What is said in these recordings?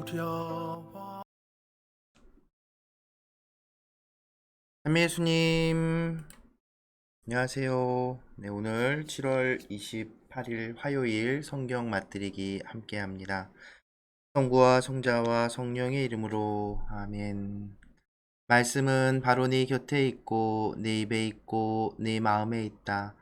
두려워. 참예수님, 안녕하세요. 네, 오늘 7월 28일 화요일 성경 맛들이기 함께 합니다. 성부와 성자와 성령의 이름으로 아멘. 말씀은 바로 네 곁에 있고 네 입에 있고 네 마음에 있다.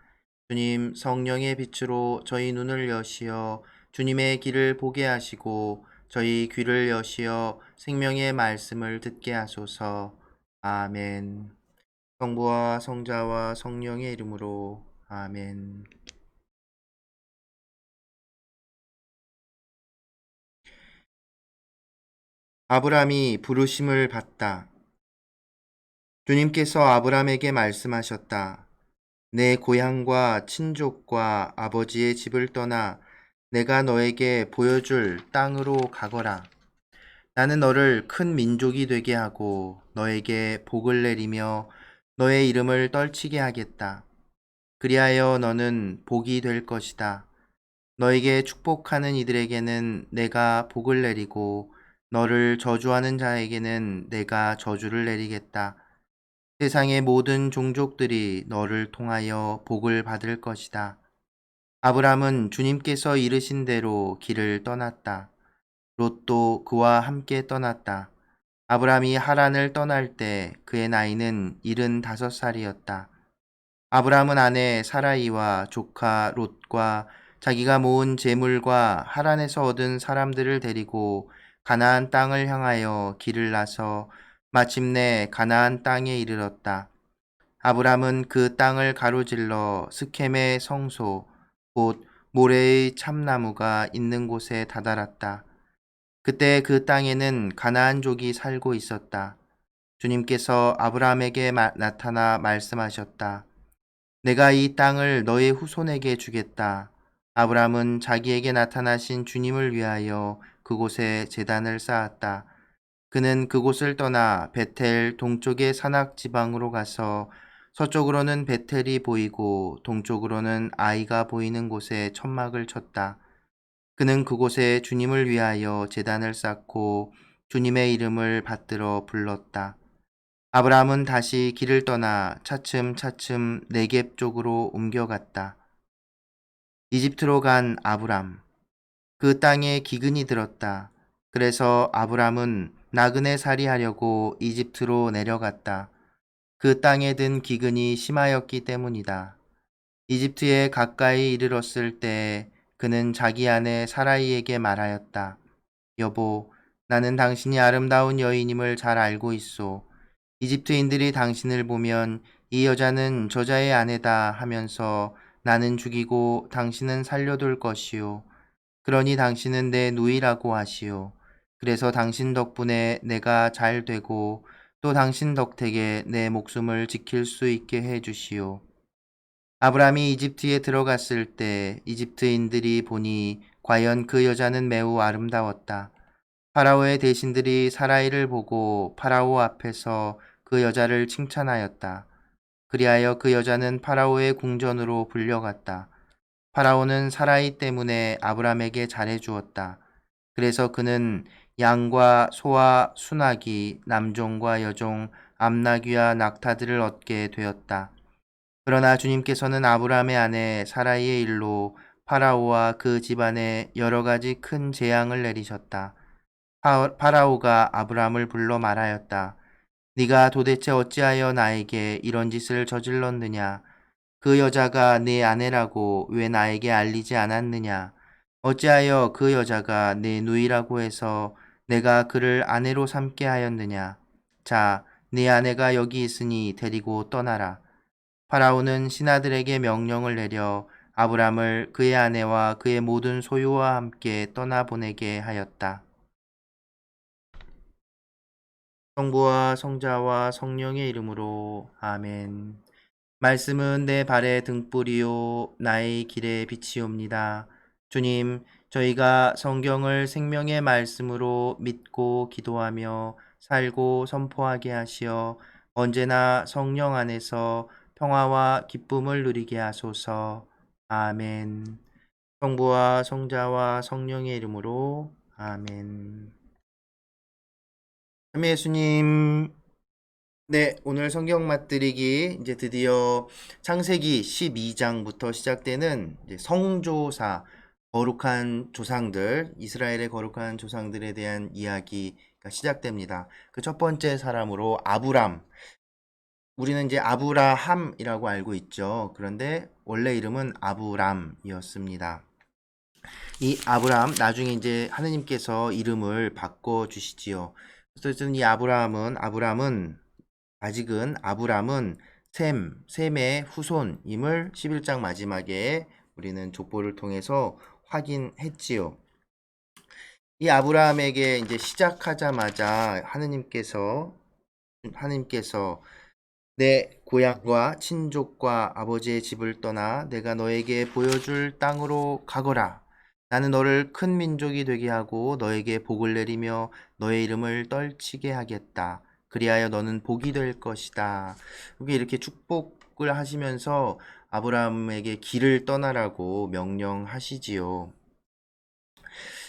주님, 성령의 빛으로 저희 눈을 여시어 주님의 길을 보게 하시고 저희 귀를 여시어 생명의 말씀을 듣게 하소서. 아멘. 성부와 성자와 성령의 이름으로 아멘. 아브람이 부르심을 받다. 주님께서 아브람에게 말씀하셨다. 내 고향과 친족과 아버지의 집을 떠나 내가 너에게 보여줄 땅으로 가거라. 나는 너를 큰 민족이 되게 하고 너에게 복을 내리며 너의 이름을 떨치게 하겠다. 그리하여 너는 복이 될 것이다. 너에게 축복하는 이들에게는 내가 복을 내리고 너를 저주하는 자에게는 내가 저주를 내리겠다. 세상의 모든 종족들이 너를 통하여 복을 받을 것이다. 아브람은 주님께서 이르신 대로 길을 떠났다. 롯도 그와 함께 떠났다. 아브람이 하란을 떠날 때 그의 나이는 75살이었다. 아브람은 아내 사라이와 조카 롯과 자기가 모은 재물과 하란에서 얻은 사람들을 데리고 가나안 땅을 향하여 길을 나서 마침내 가나안 땅에 이르렀다. 아브람은 그 땅을 가로질러 스켐의 성소, 곧 모래의 참나무가 있는 곳에 다다랐다. 그때 그 땅에는 가나안족이 살고 있었다. 주님께서 아브람에게 나타나 말씀하셨다. 내가 이 땅을 너의 후손에게 주겠다. 아브람은 자기에게 나타나신 주님을 위하여 그곳에 제단을 쌓았다. 그는 그곳을 떠나 베텔 동쪽의 산악 지방으로 가서 서쪽으로는 베텔이 보이고 동쪽으로는 아이가 보이는 곳에 천막을 쳤다. 그는 그곳에 주님을 위하여 제단을 쌓고 주님의 이름을 받들어 불렀다. 아브라함은 다시 길을 떠나 차츰차츰 네겝 쪽으로 옮겨갔다. 이집트로 간 아브람. 그 땅에 기근이 들었다. 그래서 아브람은 나그네 살이 하려고 이집트로 내려갔다. 그 땅에 든 기근이 심하였기 때문이다. 이집트에 가까이 이르렀을 때 그는 자기 아내 사라이에게 말하였다. 여보, 나는 당신이 아름다운 여인임을 잘 알고 있소. 이집트인들이 당신을 보면 이 여자는 저자의 아내다 하면서 나는 죽이고 당신은 살려둘 것이요. 그러니 당신은 내 누이라고 하시오. 그래서 당신 덕분에 내가 잘 되고 또 당신 덕택에 내 목숨을 지킬 수 있게 해 주시오. 아브람이 이집트에 들어갔을 때 이집트인들이 보니 과연 그 여자는 매우 아름다웠다. 파라오의 대신들이 사라이를 보고 파라오 앞에서 그 여자를 칭찬하였다. 그리하여 그 여자는 파라오의 궁전으로 불려갔다. 파라오는 사라이 때문에 아브람에게 잘해주었다. 그래서 그는 양과 소와 순하기, 남종과 여종, 암나귀와 낙타들을 얻게 되었다. 그러나 주님께서는 아브람의 아내 사라이의 일로 파라오와 그 집안에 여러 가지 큰 재앙을 내리셨다. 파라오가 아브람을 불러 말하였다. 네가 도대체 어찌하여 나에게 이런 짓을 저질렀느냐? 그 여자가 네 아내라고 왜 나에게 알리지 않았느냐? 어찌하여 그 여자가 내 누이라고 해서 내가 그를 아내로 삼게 하였느냐? 자, 네 아내가 여기 있으니 데리고 떠나라. 파라오는 신하들에게 명령을 내려 아브람을 그의 아내와 그의 모든 소유와 함께 떠나보내게 하였다. 성부와 성자와 성령의 이름으로 아멘. 말씀은 내 발의 등불이요 나의 길의 빛이옵니다. 주님, 저희가 성경을 생명의 말씀으로 믿고 기도하며 살고 선포하게 하시어 언제나 성령 안에서 평화와 기쁨을 누리게 하소서. 아멘. 성부와 성자와 성령의 이름으로 아멘. 참여 예수님. 네, 오늘 성경 맛들이기 이제 드디어 창세기 12장부터 시작되는 이제 성조사, 거룩한 조상들, 이스라엘의 거룩한 조상들에 대한 이야기가 시작됩니다. 그 첫 번째 사람으로 아브람, 우리는 이제 아브라함이라고 알고 있죠. 그런데 원래 이름은 아브람이었습니다. 이 아브람 나중에 이제 하느님께서 이름을 바꿔 주시지요. 그래서 이 아브람은 아직은 아브람은 셈의 후손임을 11장 마지막에 우리는 족보를 통해서 확인했지요. 이 아브라함에게 이제 시작하자마자 하느님께서 내 고향과 친족과 아버지의 집을 떠나 내가 너에게 보여줄 땅으로 가거라. 나는 너를 큰 민족이 되게 하고 너에게 복을 내리며 너의 이름을 떨치게 하겠다. 그리하여 너는 복이 될 것이다. 이렇게 축복을 하시면서 아브라함에게 길을 떠나라고 명령하시지요.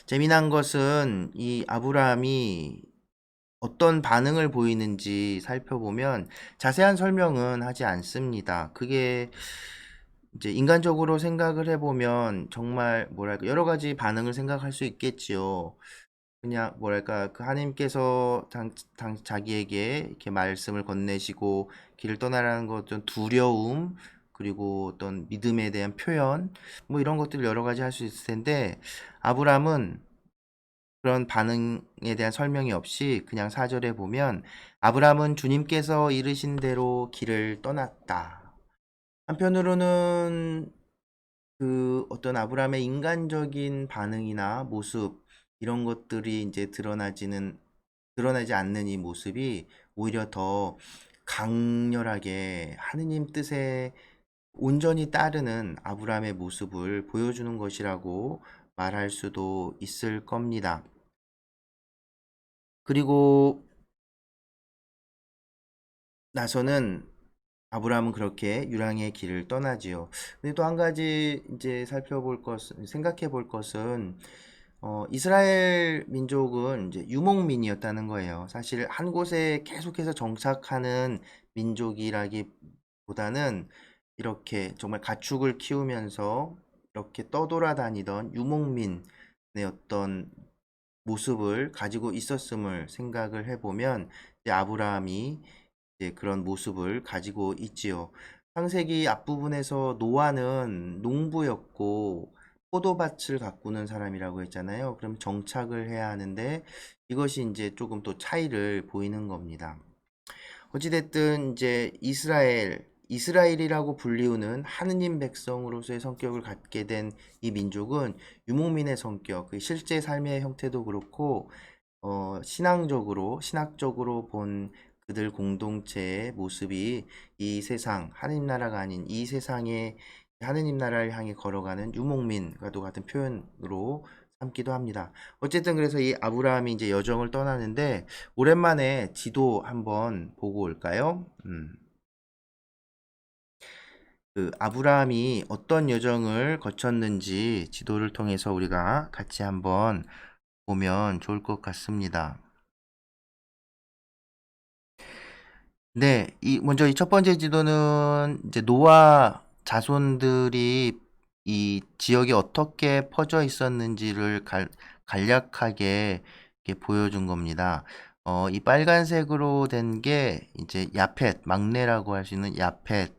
재미난 것은 이 아브라함이 어떤 반응을 보이는지 살펴보면 자세한 설명은 하지 않습니다. 그게 이제 인간적으로 생각을 해보면 정말 뭐랄까 여러 가지 반응을 생각할 수 있겠지요. 그냥 뭐랄까 그 하나님께서 자기에게 이렇게 말씀을 건네시고 길을 떠나라는 것은 두려움 그리고 어떤 믿음에 대한 표현 뭐 이런 것들 여러 가지 할 수 있을 텐데 아브람은 그런 반응에 대한 설명이 없이 그냥 4절에 보면 아브람은 주님께서 이르신 대로 길을 떠났다. 한편으로는 그 어떤 아브람의 인간적인 반응이나 모습 이런 것들이 이제 드러나지 않는 이 모습이 오히려 더 강렬하게 하느님 뜻에 온전히 따르는 아브람의 모습을 보여주는 것이라고 말할 수도 있을 겁니다. 그리고 나서는 아브라함은 그렇게 유랑의 길을 떠나지요. 근데 또 한 가지 이제 생각해 볼 것은 이스라엘 민족은 이제 유목민이었다는 거예요. 사실 한 곳에 계속해서 정착하는 민족이라기보다는 이렇게 정말 가축을 키우면서 이렇게 떠돌아다니던 유목민의 어떤 모습을 가지고 있었음을 생각을 해보면 이제 아브라함이 이제 그런 모습을 가지고 있지요. 창세기 앞부분에서 노아는 농부였고 포도밭을 가꾸는 사람이라고 했잖아요. 그럼 정착을 해야 하는데 이것이 이제 조금 또 차이를 보이는 겁니다. 어찌됐든 이제 이스라엘이라고 불리우는 하느님 백성으로서의 성격을 갖게 된 이 민족은 유목민의 성격, 그 실제 삶의 형태도 그렇고 신학적으로 본 그들 공동체의 모습이 이 세상, 하느님 나라가 아닌 이 세상에 하느님 나라를 향해 걸어가는 유목민과도 같은 표현으로 삼기도 합니다. 어쨌든 그래서 이 아브라함이 이제 여정을 떠나는데 오랜만에 지도 한번 보고 올까요? 그 아브라함이 어떤 여정을 거쳤는지 지도를 통해서 우리가 같이 한번 보면 좋을 것 같습니다. 네, 먼저 이 첫 번째 지도는 이제 노아 자손들이 이 지역에 어떻게 퍼져 있었는지를 간략하게 이렇게 보여준 겁니다. 이 빨간색으로 된 게 이제 야펫, 막내라고 할 수 있는 야펫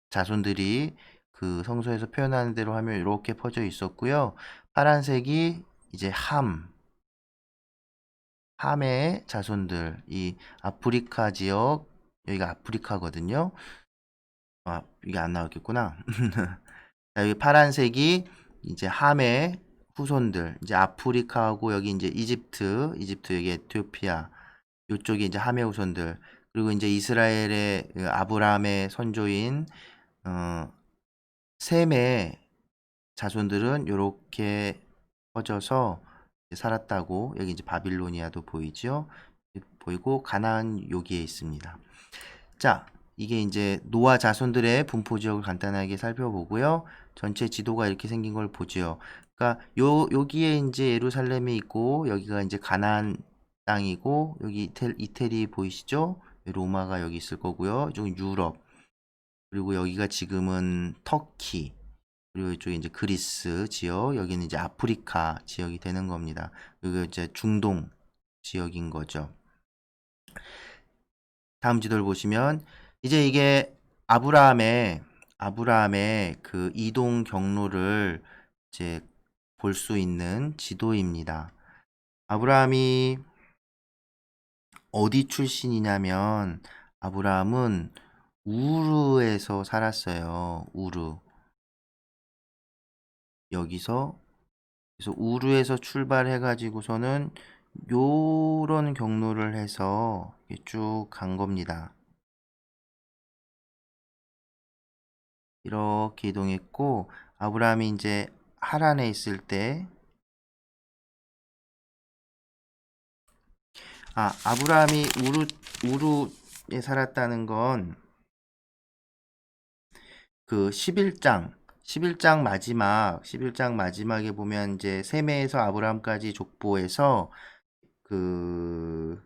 자손들이 그 성서에서 표현하는 대로 하면 이렇게 퍼져 있었고요. 파란색이 이제 함의 자손들, 이 아프리카 지역, 여기가 아프리카거든요. 아, 이게 안 나왔겠구나. 자, 여기 파란색이 이제 함의 후손들, 이제 아프리카하고 여기 이제 이집트 여기 에티오피아, 요쪽이 이제 함의 후손들, 그리고 이제 이스라엘의 그 아브라함의 선조인 셈의 자손들은 요렇게 퍼져서 살았다고 여기 이제 바빌로니아도 보이죠. 보이고 가나안 여기에 있습니다. 자, 이게 이제 노아 자손들의 분포 지역을 간단하게 살펴보고요. 전체 지도가 이렇게 생긴 걸 보죠. 그러니까 여기에 이제 예루살렘이 있고 여기가 이제 가나안 땅이고 여기 이태리 보이시죠? 로마가 여기 있을 거고요. 이쪽은 유럽. 그리고 여기가 지금은 터키. 그리고 이쪽에 이제 그리스 지역, 여기는 이제 아프리카 지역이 되는 겁니다. 여기 이제 중동 지역인 거죠. 다음 지도를 보시면 이제 이게 아브라함의 그 이동 경로를 이제 볼 수 있는 지도입니다. 아브라함이 어디 출신이냐면 아브라함은 우르에서 살았어요. 우르. 여기서 그래서 우르에서 출발해 가지고서는 요런 경로를 해서 쭉 간 겁니다. 이렇게 이동했고 아브라함이 이제 하란에 있을 때 아브라함이 우르에 살았다는 건 그 11장 마지막에 보면 이제 세메에서 아브라함까지 족보에서 그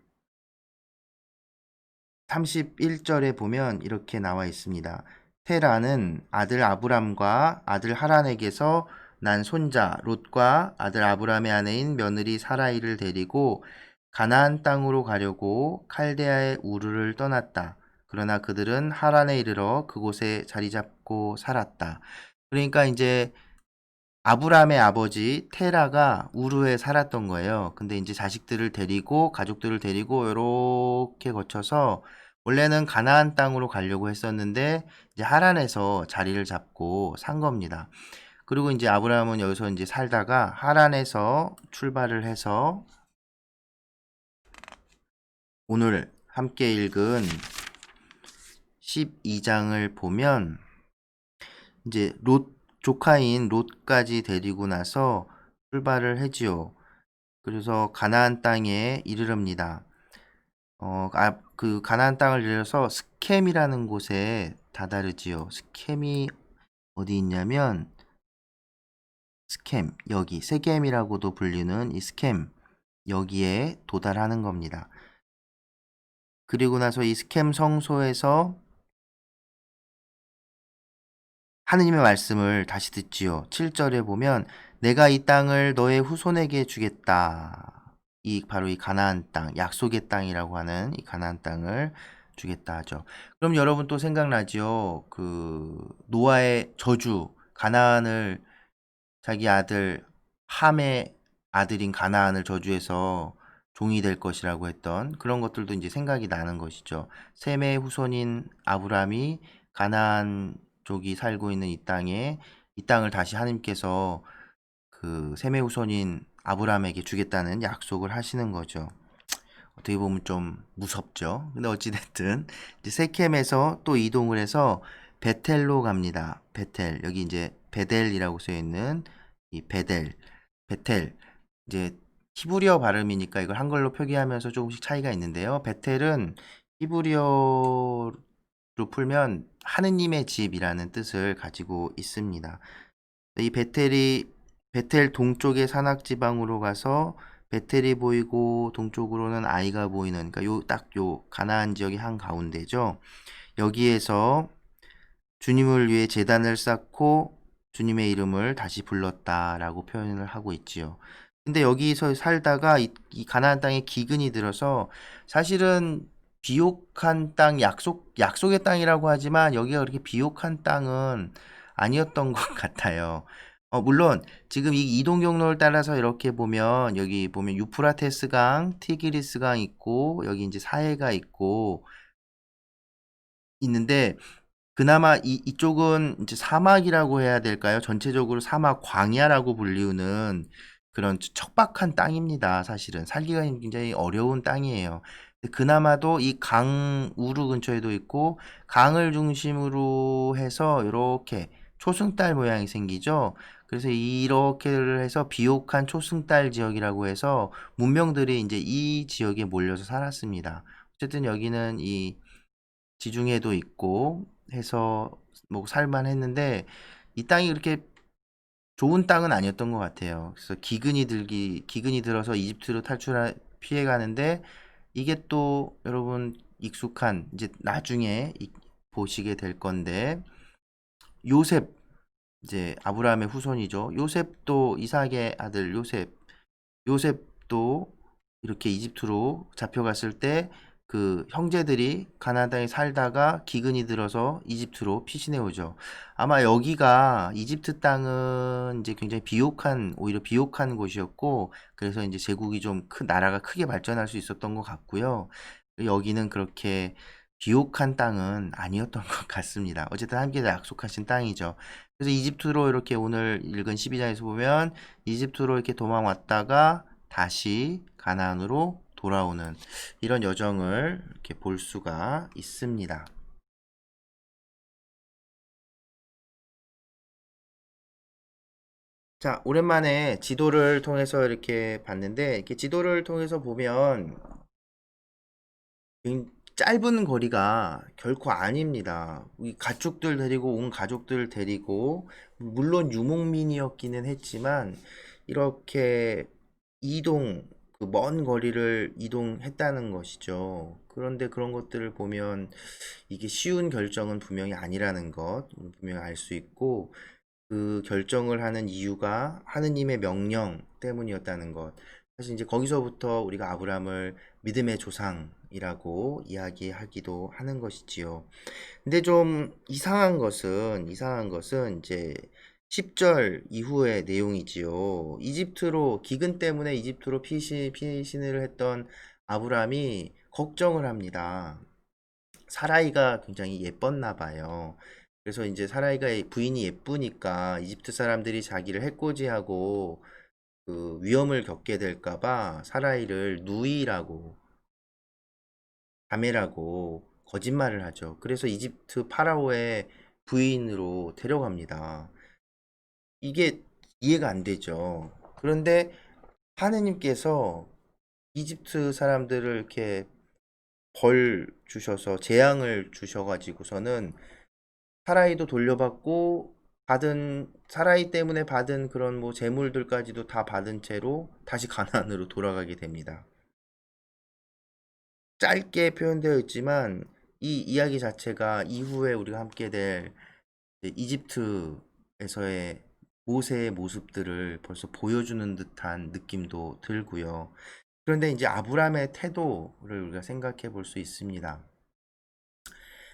31절에 보면 이렇게 나와 있습니다. 테라는 아들 아브람과 아들 하란에게서 난 손자 롯과 아들 아브람의 아내인 며느리 사라이를 데리고 가나안 땅으로 가려고 칼데아의 우르를 떠났다. 그러나 그들은 하란에 이르러 그곳에 자리 잡고 살았다. 그러니까 이제 아브람의 아버지 테라가 우르에 살았던 거예요. 근데 이제 자식들을 데리고 가족들을 데리고 이렇게 거쳐서 원래는 가나안 땅으로 가려고 했었는데 이제 하란에서 자리를 잡고 산 겁니다. 그리고 이제 아브라함은 여기서 이제 살다가 하란에서 출발을 해서 오늘 함께 읽은 12장을 보면 이제 조카인 롯까지 데리고 나서 출발을 하지요. 그래서 가나안 땅에 이르릅니다. 그 가나안 땅을 이르러서 스켐이라는 곳에 다다르지요. 스켐이 어디 있냐면 스켐 여기 세겜이라고도 불리는 이 스켐 여기에 도달하는 겁니다. 그리고 나서 이 스켐 성소에서 하느님의 말씀을 다시 듣지요. 7절에 보면 내가 이 땅을 너의 후손에게 주겠다. 바로 이 가나안 땅, 약속의 땅이라고 하는 이 가나안 땅을 주겠다 하죠. 그럼 여러분 또 생각나지요? 그 노아의 저주, 가나안을 자기 아들 함의 아들인 가나안을 저주해서 종이 될 것이라고 했던 그런 것들도 이제 생각이 나는 것이죠. 셈의 후손인 아브람이 가나안 족이 살고 있는 이 땅을 다시 하나님께서 그 셈의 후손인 아브람에게 주겠다는 약속을 하시는 거죠. 어떻게 보면 좀 무섭죠. 근데 어찌됐든 이제 세켐에서 또 이동을 해서 베텔로 갑니다. 베텔 여기 이제 베델이라고 쓰여 있는 이 베텔 이제 히브리어 발음이니까 이걸 한글로 표기하면서 조금씩 차이가 있는데요. 베텔은 히브리어로 풀면 하느님의 집이라는 뜻을 가지고 있습니다. 이 베텔 동쪽의 산악 지방으로 가서 베텔이 보이고 동쪽으로는 아이가 보이는 그러니까 요 가나안 지역의 한 가운데죠. 여기에서 주님을 위해 제단을 쌓고 주님의 이름을 다시 불렀다라고 표현을 하고 있지요. 근데 여기서 살다가 이 가나안 땅에 기근이 들어서 사실은 비옥한 땅, 약속의 땅이라고 하지만 여기가 그렇게 비옥한 땅은 아니었던 것 같아요. 물론 지금 이 이동 경로를 따라서 이렇게 보면 여기 보면 유프라테스 강, 티그리스 강 있고 여기 이제 사해가 있는데 그나마 이쪽은 이제 사막이라고 해야 될까요? 전체적으로 사막 광야라고 불리우는 그런 척박한 땅입니다. 사실은 살기가 굉장히 어려운 땅이에요. 그나마도 이 강 우루 근처에도 있고 강을 중심으로 해서 이렇게 초승달 모양이 생기죠. 그래서 이렇게를 해서 비옥한 초승달 지역이라고 해서 문명들이 이제 이 지역에 몰려서 살았습니다. 어쨌든 여기는 이 지중해도 있고 해서 뭐 살만했는데 이 땅이 그렇게 좋은 땅은 아니었던 것 같아요. 그래서 기근이 들어서 이집트로 피해가는데 이게 또 여러분 익숙한 이제 나중에 보시게 될 건데 요셉 이제 아브라함의 후손이죠. 요셉도 이삭의 아들 요셉도 이렇게 이집트로 잡혀갔을 때 그 형제들이 가나안 땅에 살다가 기근이 들어서 이집트로 피신해 오죠. 아마 여기가 이집트 땅은 이제 굉장히 오히려 비옥한 곳이었고, 그래서 이제 제국이 좀 나라가 크게 발전할 수 있었던 것 같고요. 여기는 그렇게 비옥한 땅은 아니었던 것 같습니다. 어쨌든 함께 약속하신 땅이죠. 그래서 이집트로 이렇게 오늘 읽은 12장에서 보면 이집트로 이렇게 도망왔다가 다시 가나안으로 돌아오는 이런 여정을 이렇게 볼 수가 있습니다. 자, 오랜만에 지도를 통해서 이렇게 봤는데, 이렇게 지도를 통해서 보면 짧은 거리가 결코 아닙니다. 이 가축들 데리고 온 가족들 데리고 물론 유목민이었기는 했지만 이렇게 이동 그 먼 거리를 이동했다는 것이죠. 그런데 그런 것들을 보면 이게 쉬운 결정은 분명히 아니라는 것 분명히 알 수 있고 그 결정을 하는 이유가 하느님의 명령 때문이었다는 것. 사실 이제 거기서부터 우리가 아브라함을 믿음의 조상이라고 이야기하기도 하는 것이지요. 근데 좀 이상한 것은 이제 10절 이후의 내용이지요. 기근 때문에 이집트로 피신을 했던 아브라함이 걱정을 합니다. 사라이가 굉장히 예뻤나 봐요. 그래서 이제 사라이가 부인이 예쁘니까 이집트 사람들이 자기를 해코지하고 그 위험을 겪게 될까 봐 사라이를 누이라고 자매라고 거짓말을 하죠. 그래서 이집트 파라오의 부인으로 데려갑니다. 이게 이해가 안 되죠. 그런데 하느님께서 이집트 사람들을 이렇게 벌 주셔서 재앙을 주셔가지고서는 사라이도 돌려받고 사라이 때문에 받은 그런 뭐 재물들까지도 다 받은 채로 다시 가나안으로 돌아가게 됩니다. 짧게 표현되어 있지만 이 이야기 자체가 이후에 우리가 함께 될 이집트에서의 모세의 모습들을 벌써 보여주는 듯한 느낌도 들고요. 그런데 이제 아브라함의 태도를 우리가 생각해 볼 수 있습니다.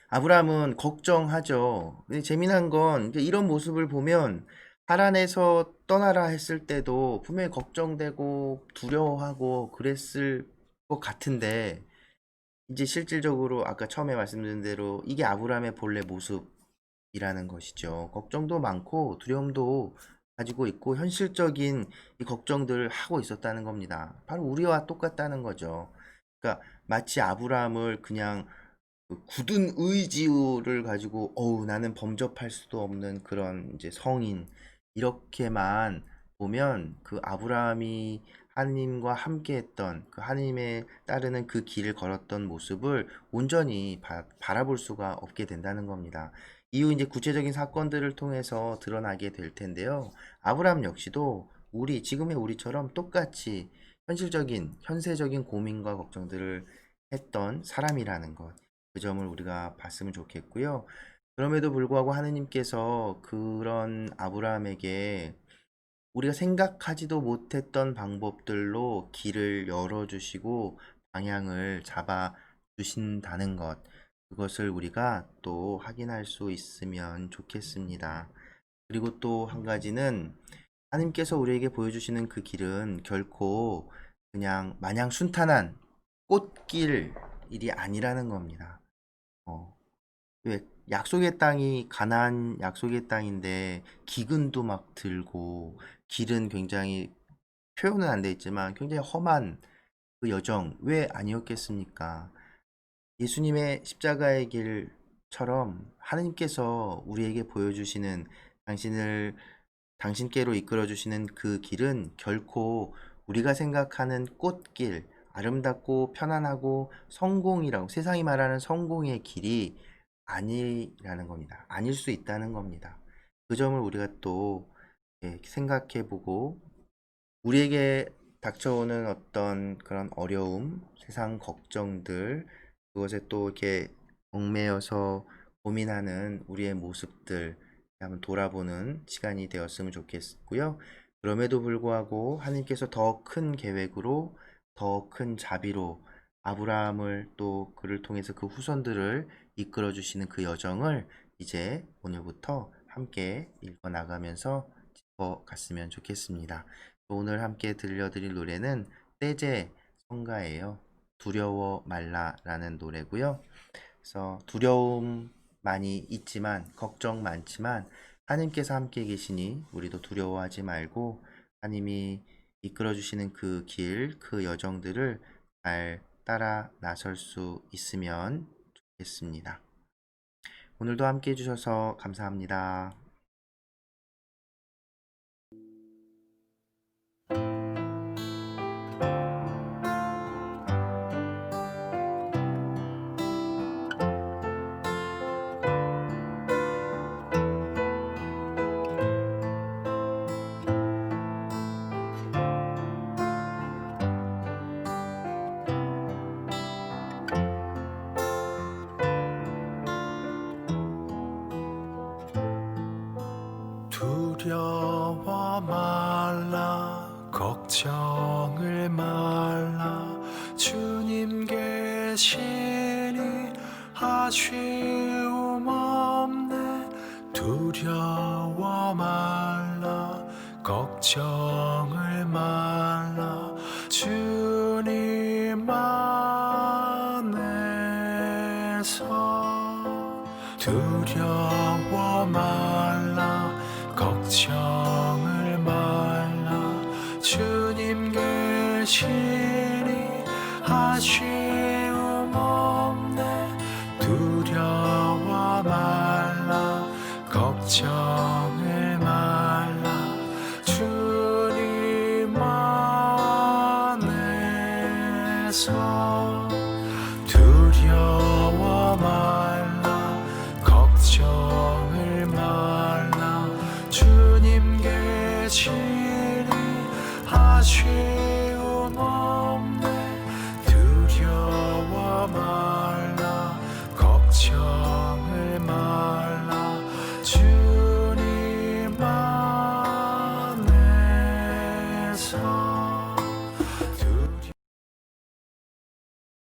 아브라함은 걱정하죠. 근데 재미난 건 이런 모습을 보면 하란에서 떠나라 했을 때도 분명히 걱정되고 두려워하고 그랬을 것 같은데 이제 실질적으로 아까 처음에 말씀드린 대로 이게 아브라함의 본래 모습이라는 것이죠. 걱정도 많고 두려움도 가지고 있고 현실적인 이 걱정들을 하고 있었다는 겁니다. 바로 우리와 똑같다는 거죠. 그러니까 마치 아브라함을 그냥 그 굳은 의지를 가지고 나는 범접할 수도 없는 그런 이제 성인 이렇게만 보면 그 아브라함이 하느님과 함께했던 그 하느님에 따르는 그 길을 걸었던 모습을 온전히 바라볼 수가 없게 된다는 겁니다. 이후 이제 구체적인 사건들을 통해서 드러나게 될 텐데요. 아브라함 역시도 지금의 우리처럼 똑같이 현세적인 고민과 걱정들을 했던 사람이라는 것. 그 점을 우리가 봤으면 좋겠고요. 그럼에도 불구하고 하느님께서 그런 아브라함에게 우리가 생각하지도 못했던 방법들로 길을 열어주시고 방향을 잡아 주신다는 것. 그것을 우리가 또 확인할 수 있으면 좋겠습니다. 그리고 또 한 가지는 하나님께서 우리에게 보여주시는 그 길은 결코 그냥 마냥 순탄한 꽃길이 아니라는 겁니다. 어, 왜 약속의 땅이 가나안 약속의 땅인데 기근도 막 들고 길은 굉장히 표현은 안 돼 있지만 굉장히 험한 그 여정 왜 아니었겠습니까? 예수님의 십자가의 길처럼 하느님께서 우리에게 보여주시는 당신께로 이끌어 주시는 그 길은 결코 우리가 생각하는 꽃길, 아름답고 편안하고 세상이 말하는 성공의 길이 아니라는 겁니다. 아닐 수 있다는 겁니다. 그 점을 우리가 또 생각해 보고 우리에게 닥쳐오는 어떤 그런 어려움, 세상 걱정들, 그것에 또 이렇게 얽매여서 고민하는 우리의 모습들 한번 돌아보는 시간이 되었으면 좋겠고요. 그럼에도 불구하고 하나님께서 더 큰 계획으로, 더 큰 자비로 아브라함을 또 그를 통해서 그 후손들을 이끌어 주시는 그 여정을 이제 오늘부터 함께 읽어 나가면서 짚어갔으면 좋겠습니다. 오늘 함께 들려드릴 노래는 떼제 성가예요. 두려워 말라라는 노래고요. 그래서 두려움 많이 있지만 걱정 많지만 하나님께서 함께 계시니 우리도 두려워하지 말고 하나님이 이끌어 주시는 그 길, 그 여정들을 잘 따라 나설 수 있으면 좋겠습니다. 오늘도 함께 해주셔서 감사합니다. 두려워 말라 걱정을 말라 주님 계시니 아쉬움 없네 두려워 말라 걱정을 말라 주님 안에서 두려워 말라 걱정을 말라 주님 계시니 아쉬움 없네 두려워 말라 걱정을 말라 주님 안에서